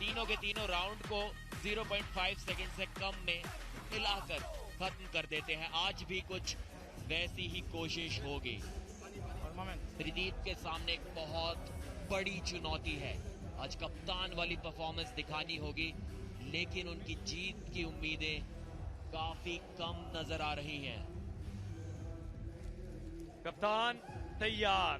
तीनों के तीनों राउंड को 0.5 सेकंड से कम में मिलाकर खत्म कर देते हैं। आज भी कुछ वैसी ही कोशिश होगी। त्रिदीप के सामने एक बहुत बड़ी चुनौती है। आज कप्तान वाली परफॉर्मेंस दिखानी होगी, लेकिन उनकी जीत की उम्मीदें काफी कम नजर आ रही हैं। कप्तान तैयार।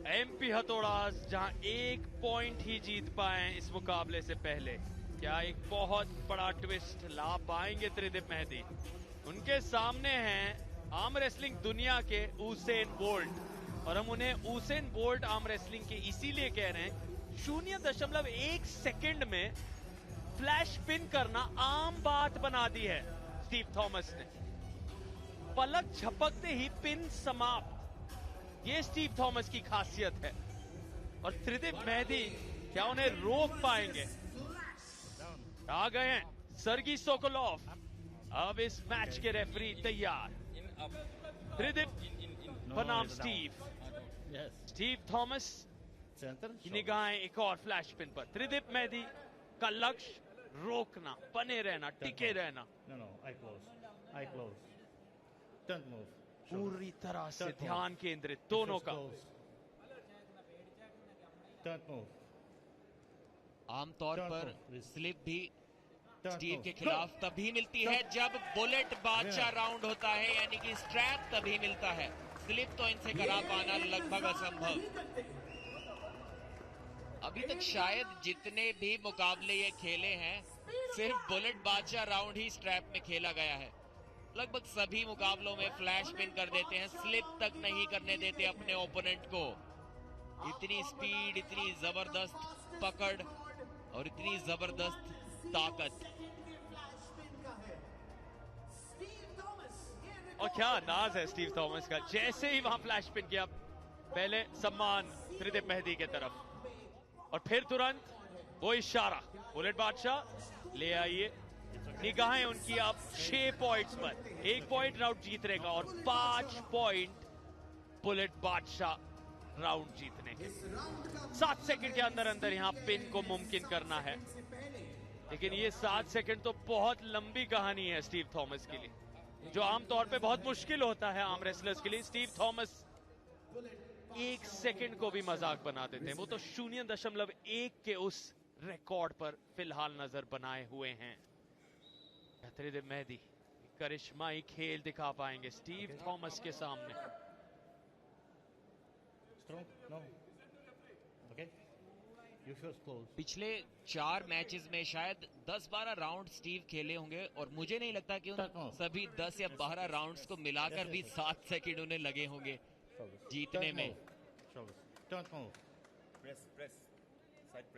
एमपी हथौड़ास जहां 1 पॉइंट ही जीत पाए इस मुकाबले से पहले, क्या एक बहुत बड़ा ट्विस्ट ला पाएंगे त्रिदीप मेहदी? उनके सामने हैं आर्म रेसलिंग दुनिया के उसेन बोल्ट, और हम उन्हें उसेन बोल्ट आर्म रेसलिंग के इसीलिए कह रहे हैं 0.1 सेकंड में फ्लैश पिन करना आम बात बना दी है स्टीव थॉमस ने। पलक झपकते ही पिन समाप्त, ये स्टीव थॉमस की खासियत है। और त्रिदीप मेहदी क्या उन्हें रोक पाएंगे? आ गए हैं सर्गी सोकोलोव। अब इस मैच के रेफरी तैयार। त्रिदीप बनाम स्टीव। स्टीव थॉमस की निगाहें एक और फ्लैश पिन पर। त्रिदीप मेहदी का लक्ष्य रोकना, बने रहना, टिके रहना। पूरी तरह से ध्यान केंद्रित दोनों का। आमतौर पर स्लिप भी स्टीव के खिलाफ तभी मिलती है जब बुलेट बादशाह राउंड होता है, यानी कि स्ट्रैप तभी मिलता है। स्लिप तो इनसे करा पाना लगभग असंभव। अभी तक शायद जितने भी मुकाबले ये खेले हैं, सिर्फ बुलेट बादशाह राउंड ही स्ट्रैप में खेला गया है। लगभग सभी मुकाबलों में फ्लैश पिन कर देते हैं, स्लिप तक नहीं करने देते अपने ओपोनेंट को। इतनी स्पीड, इतनी जबरदस्त पकड़ और इतनी जबरदस्त ताकत। और क्या अंदाज है स्टीव थॉमस का। जैसे ही वहां फ्लैश पिन किया, पहले सम्मान त्रिदीप मेहदी के तरफ, और फिर तुरंत वो इशारा, बुलेट बादशाह ले आइए। निगाहें उनकी अब 6 पॉइंट्स पर। 1 पॉइंट राउंड जीतने का और 5 पॉइंट बुलेट बादशाह राउंड जीतने के। 7 सेकंड के अंदर अंदर यहां पिन को मुमकिन करना है, लेकिन ये 7 सेकंड तो बहुत लंबी कहानी है स्टीव थॉमस के लिए, जो आमतौर पे बहुत मुश्किल होता है आर्म रेसलर्स के लिए। स्टीव थॉमस 1 सेकंड को भी मजाक बना देते हैं। वो तो 0.1 के उस रिकॉर्ड पर फिलहाल नजर बनाए हुए हैं। त्रिदीप मेहदी करिश्माई खेल दिखा पाएंगे स्टीव थॉमस के सामने। पिछले 4 मैचेस में शायद 10-12 राउंड स्टीव खेले होंगे, और मुझे नहीं लगता कि उन सभी 10 या 12 राउंड्स को मिलाकर भी 7 सेकंड उन्हें लगे होंगे जीतने में।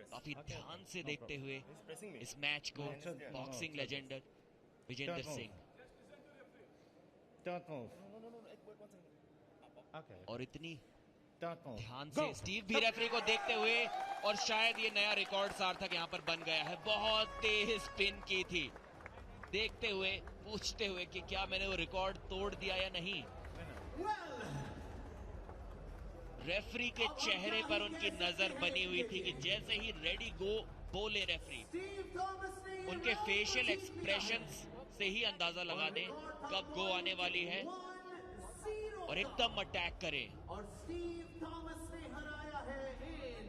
काफी ध्यान से देखते हुए इस मैच को बॉक्सिंग लेजेंडर विजेंद्र सिंह, और इतनी ध्यान से स्टीव भी रेफरी को देखते हुए, और शायद ये नया रिकॉर्ड सार्थक यहां पर बन गया है। बहुत तेज स्पिन की थी, देखते हुए, पूछते हुए कि क्या मैंने वो रिकॉर्ड तोड़ दिया या नहीं। रेफरी के चेहरे पर उनकी नजर बनी हुई थी कि जैसे ही रेडी गो बोले रेफरी, उनके फेशियल एक्सप्रेशंस से ही अंदाजा लगा दें कब गो आने वाली है और एकदम अटैक करें। और स्टीव थॉमस ने हराया है इन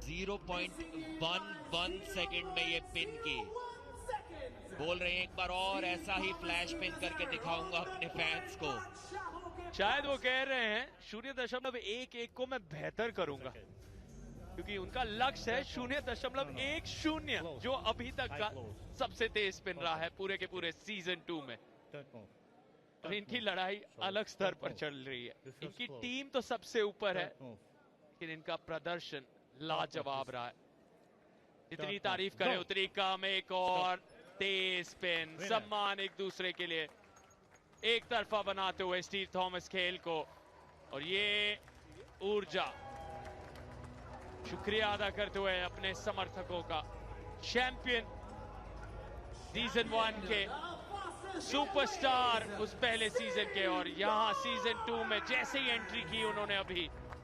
0.11 सेकंड में ये पिन की। बोल रहे हैं एक बार और ऐसा ही फ्लैश पिन करके दिखाऊंगा अपने फैंस को। शायद वो कह रहे हैं 0.11 को मैं बेहतर करूंगा, क्योंकि उनका लक्ष्य है 0.10, जो अभी तक का सबसे तेज स्पिन रहा है पूरे के पूरे सीजन 2 में। और इनकी लड़ाई अलग स्तर पर चल रही है। इनकी टीम तो सबसे ऊपर है, लेकिन इनका प्रदर्शन लाजवाब रहा है। जितनी तारीफ करें उतनी कम। एक और तेज स्पिन, सम्मान एक दूसरे के लिए एक तरफा बनाते हुए स्टीव थॉमस खेल को। और ये ऊर्जा, शुक्रिया अदा करते हुए अपने समर्थकों का, चैंपियन सीजन 1 के सुपरस्टार उस पहले सीजन के, और यहां सीजन 2 में जैसे ही एंट्री की उन्होंने अभी